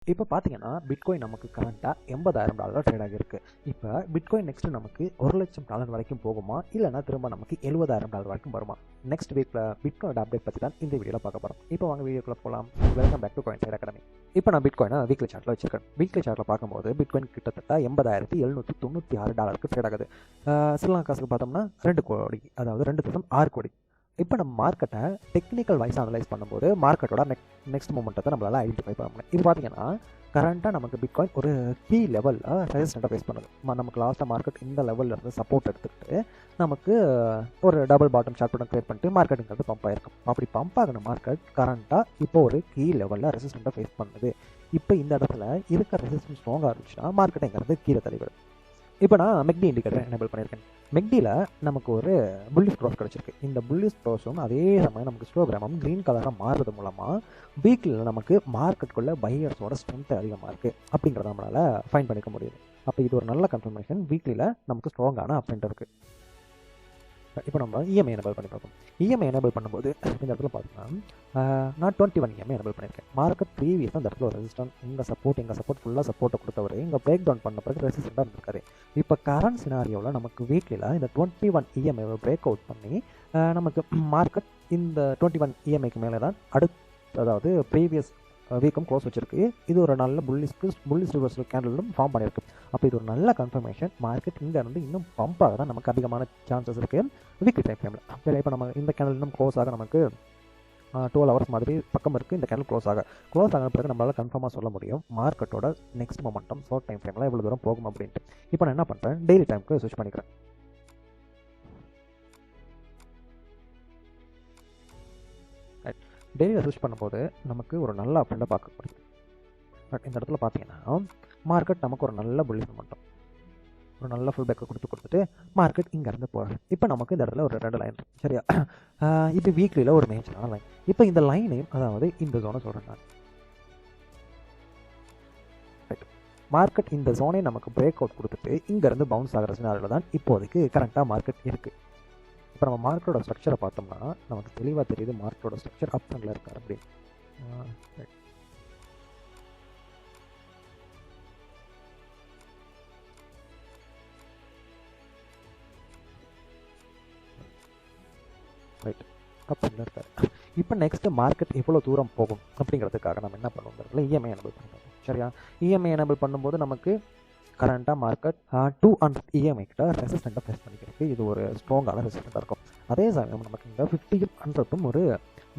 இப்போ பார்த்தீங்கன்னா பிட்காயின் நமக்கு கரண்ட்டாக $80,000 ட்ரேட் ஆகிருக்கு. இப்போ பிட்காயின் நெக்ஸ்ட் நமக்கு $1,00,000 வரைக்கும் போகுமா, இல்லைனா திரும்ப நமக்கு $70,000 வரைக்கும் வருமா? நெக்ஸ்ட் வீக்கில் பிட்காயினோட அப்டேட் பற்றி தான் இந்த வீடியோவில் பார்க்க போகிறோம். இப்போ வாங்க வீடியோக்குள்ள போகலாம். Welcome back to Coinsight academy. இப்போ நான் பிட்காயினை வீக்லி சார்ட்டில் வச்சிருக்கேன். வீக்லி சார்ட்டில் பார்க்கும்போது பிட்காயின் கிட்டத்தட்ட $80,796 ட்ரேட் ஆகுது. ஸ்ரீலங்கா காசுக்கு பார்த்தோம்னா 2 கோடி, அதாவது 2.6 கோடி. இப்போ நம்ம மார்க்கெட்டை டெக்னிக்கல் வைஸ் அனலைஸ் பண்ணும்போது மார்க்கெட்டோட நெக்ஸ்ட் மூமெண்ட்டை நம்மளால் ஐடென்டிஃபை பண்ண முடியும். இது பார்த்தீங்கன்னா கரண்ட்டாக நமக்கு பிட்காயின் ஒரு கீ லெவலில் ரெசிஸ்டண்ட்டாக ஃபேஸ் பண்ணுது. நமக்கு லாஸ்ட்டாக மார்க்கெட் இந்த லெவலில் இருந்து சப்போர்ட் எடுத்துக்கிட்டு நமக்கு ஒரு double bottom short button create பண்ணிட்டு மார்க்கெட்டுங்கிறது பம்ப் ஆகிருக்கும். அப்படி பம்ப் ஆகின மார்க்கெட் கரண்ட்டாக இப்போ ஒரு கீ லெவலில் ரெசிஸ்டண்ட்டாக ஃபேஸ் பண்ணுது. இப்போ இந்த இடத்துல இருக்க ரெசிஸ்டன்ஸ் ஸ்ட்ராங்காக இருந்துச்சுன்னா மார்க்கெட்டுங்கிறது கீழே தள்ளிவிடும். இப்போ நான் மெக்டி இண்டிகேட்டர் எனேபிள் பண்ணியிருக்கேன். மெக்டியில் நமக்கு ஒரு புல்லிஷ் க்ரோஸ் கிடச்சிருக்கு. இந்த புல்லிஷ் க்ரோஸும் அதே சமயம் நமக்கு ஹிஸ்டோகிராமும் க்ரீன் கலராக மாறுறது மூலமாக வீக்கில் நமக்கு மார்க்கெட்டுக்குள்ளே பையர்ஸோட ஸ்ட்ரென்த் அதிகமாக இருக்குது அப்படிங்கிறத நம்மளால் ஃபைன் பண்ணிக்க முடியுது. அப்போ இது ஒரு நல்ல கன்ஃபர்மேஷன். வீக்லியில் நமக்கு ஸ்ட்ராங்கான அப்ட்ரெண்ட் இருக்குது. இப்போ நம்ம இஎம்ஐ எனேபிள் பண்ணி பார்ப்போம். இஎம்ஐ எனேபிள் பண்ணும்போது இந்த இடத்துல பார்த்தீங்கன்னா நான் 21 இஎம்ஐ எனேபிள் பண்ணியிருக்கேன். மார்க்கெட் ப்ரீவியஸாக அந்த இடத்துல ஒரு ரெசிஸ்டன்ட் எங்கள் சப்போர்ட் ஃபுல்லாக சப்போர்ட்டை கொடுத்தவர் இங்கே பிரேக் டவுன் பண்ண பிறகு ரெசிஸ்டண்ட்டாக இருந்திருக்காரு. இப்போ கரண்ட் சினாரியோவில் நமக்கு வீக்லியில் இந்த 21 இஎம்ஐவை பிரேக் அவுட் பண்ணி நமக்கு மார்க்கெட் இந்த 21 இஎம்ஐக்கு மேலே தான் அதாவது ப்ரீவியஸ் வீக்கம் க்ளோஸ் வச்சிருக்கு. இது ஒரு நல்ல புல்லிஷ் ரிவர்சல் கேண்டலும் ஃபார்ம் பண்ணியிருக்கு. அப்போ இது ஒரு நல்ல கன்ஃபர்மேஷன். மார்க்கெட் இங்கே இருந்து இன்னும் பம்ப் ஆக தான் நமக்கு அதிகமான சான்சஸ் இருக்குது வீக்லி டைம் ஃப்ரேமில். சரி, இப்போ நம்ம இந்த கேண்டல் இன்னும் க்ளோஸ் ஆக நமக்கு 12 ஹவர்ஸ் மாதிரி பக்கம் இருக்குது. இந்த கேண்டல் க்ளோஸ் ஆன பிறகு நம்மளால் கன்ஃபார்மாக சொல்ல முடியும் மார்க்கெட்டோட நெக்ஸ்ட் மொமெண்டம் ஷார்ட் டைம் ஃப்ரேமில் எவ்வளோ தூரம் போகும் அப்படின்ட்டு. இப்போ நான் என்ன பண்ணுறேன், டெய்லி டைமுக்கு ஸ்விட்ச் பண்ணிக்கிறேன். டெய்லியில் ஸ்விட்ச் பண்ணும்போது நமக்கு ஒரு நல்ல அப்ட்ரெண்டை பார்க்க முடியும். பட் இந்த இடத்துல பார்த்தீங்கன்னா மார்க்கெட் நமக்கு ஒரு நல்ல புல்லிஷ் மொமெண்டம், ஒரு நல்ல ஃபுல் பேக்கை கொடுத்துட்டு மார்க்கெட் இங்கேருந்து போகுது. இப்போ நமக்கு இந்த இடத்துல ஒரு 2 லைன் இருக்குது. சரியா, இது வீக்லியில் ஒரு மேஜரான லைன். இப்போ இந்த லைனையும் அதாவது இந்த ஜோனை சொல்கிறேன் நான். மார்க்கெட் இந்த ஜோனை நமக்கு பிரேக் அவுட் கொடுத்துட்டு இங்கேருந்து பவுன்ஸ் ஆகிற சினாரியில் தான் இப்போதைக்கு கரண்ட்டாக மார்க்கெட் இருக்குது. இப்போ நம்ம மார்க்கெட்டோட ஸ்ட்ரக்சரை பார்த்தோம்னா நமக்கு தெளிவாக தெரியுது மார்க்கெட்டோட ஸ்ட்ரக்சர் அப் ட்ரெண்டில் இருக்கார் அப்படின்னு. ரைட், அப் ட்ரெண்டில் இருக்கார். இப்போ நெக்ஸ்ட் மார்க்கெட் எவ்வளோ தூரம் போகும் அப்படிங்கிறதுக்காக நம்ம என்ன பண்ணுவோம், இஎம்ஐ எனேபிள் பண்ணுறோம். சரியா, இஎம்ஐ எனேபிள் பண்ணும்போது நமக்கு கரண்ட்டாக மார்க்கெட் 200 இஎம்ஐ கிட்ட ரெசிஸ்டண்ட்டாக ஃபேஸ் பண்ணிக்கிறதுக்கு இது ஒரு ஸ்ட்ராங்கான ரெசிஸ்டண்ட்டாக இருக்கும். அதே சமயம் நமக்கு இந்த 50 100ம் ஒரு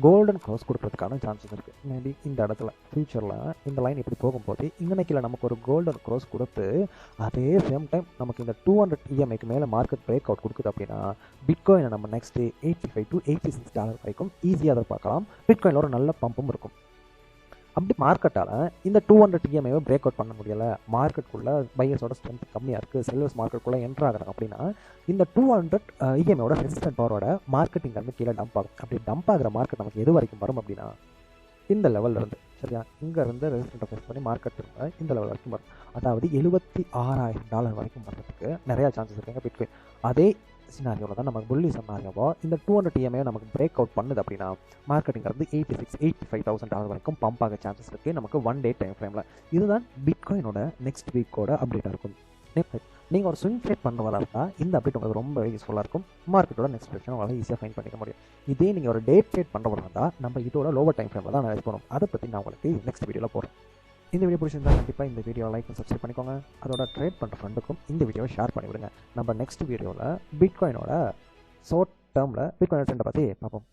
கோல்டன் க்ரோஸ் கொடுக்கறதுக்கான சான்சஸ் இருக்குது. மேபி இந்த இடத்துல ஃபியூச்சரில் இந்த லைன் இப்படி போகும்போது இங்கனைக்கில் நமக்கு ஒரு கோல்டன் க்ரோஸ் கொடுத்து அதே சேம் டைம் நமக்கு இந்த 200 இஎம்ஐக்கு மேலே மார்க்கெட் பிரேக் அவுட் கொடுக்குது அப்படின்னா பிட்காயினை நம்ம நெக்ஸ்ட்டு $85 to $86 வரைக்கும் ஈஸியாக அதை பார்க்கலாம். பிட்காயினில் ஒரு நல்ல பம்பும் இருக்கும். அப்படி மார்க்கெட்டால் இந்த 200 இஎம்ஐவை பிரேக் அவுட் பண்ண முடியலை, மார்க்கெட்டுக்குள்ளே பையர்ஸோட ஸ்ட்ரென்த் கம்மியாக இருக்குது, செல்லர்ஸ் மார்க்கெட்டுக்குள்ளே என்ட்ரு ஆகிறாங்க அப்படின்னா இந்த 200 இஎம்ஐயோட ரெசிஸ்டன்ட் பவரோட மார்க்கெட் இங்கேருந்து கீழே டம்ப் ஆகும். அப்படி டம்ப் ஆகிற மார்க்கெட் நமக்கு எது வரைக்கும் வரும் அப்படின்னா இந்த லெவலில் இருந்து. சரியா, இங்கேருந்து ரெசிஸ்டண்ட்டை ஃபேஸ் பண்ணி மார்க்கெட் திரும்ப இந்த லெவல் வரைக்கும் வரும். அதாவது $76,000 வரைக்கும் வர்றதுக்கு நிறையா சான்சஸ் இருக்குங்க பிட்காயின். அதே சினாரியோவில் தான் நமக்கு புல்லி சினாரியோவோ இந்த 200 இஎம்ஐ நமக்கு பிரேக் அவுட் பண்ணுது அப்படின்னா மார்க்கெட்டுங்கிறது $85,000 வரைக்கும் பம்ப் ஆக சான்சஸ் இருக்குது நமக்கு 1 டே டைம் ஃப்ரேமில். இதுதான் பிட்காயினோட நெக்ஸ்ட் வீக்கோட அப்டேட்டாக இருக்கும். நீங்கள் ஒரு ஸ்விங் ட்ரேட் பண்ணுறதா இருந்தால் இந்த அப்டேட் உங்களுக்கு ரொம்ப யூஸ்ஃபுல்லாக இருக்கும். மார்க்கெட்டோட நெக்ஸ்ட் ப்ரெஷன் உங்களால் ஈஸியாக ஃபைன் பண்ணிக்க முடியும். இதே நீங்கள் ஒரு டே ட்ரேட் பண்ணுறதா இருந்தால் நம்ம இதோட லோவர் டைம் ஃப்ரேமில் தான் அனலைஸ் பண்ணுவோம். அதை பற்றி நான் உங்களுக்கு நெக்ஸ்ட் வீடியோவில் போகிறேன். இந்த வீடியோ பிடிச்சிருந்தா கண்டிப்பாக இந்த வீடியோ லைக் அண்ட் சப்ஸ்கிரைப் பண்ணிக்கோங்க. அதோட ட்ரேட் பண்ணுற ஃப்ரெண்டுக்கும் இந்த வீடியோவை ஷேர் பண்ணிவிடுங்க. நம்ம நெக்ஸ்ட் வீடியோவில் பிட்காயினோட ஷார்ட் டேர்மில் பிட்காயின் ட்ரெண்டை பற்றி பார்ப்போம்.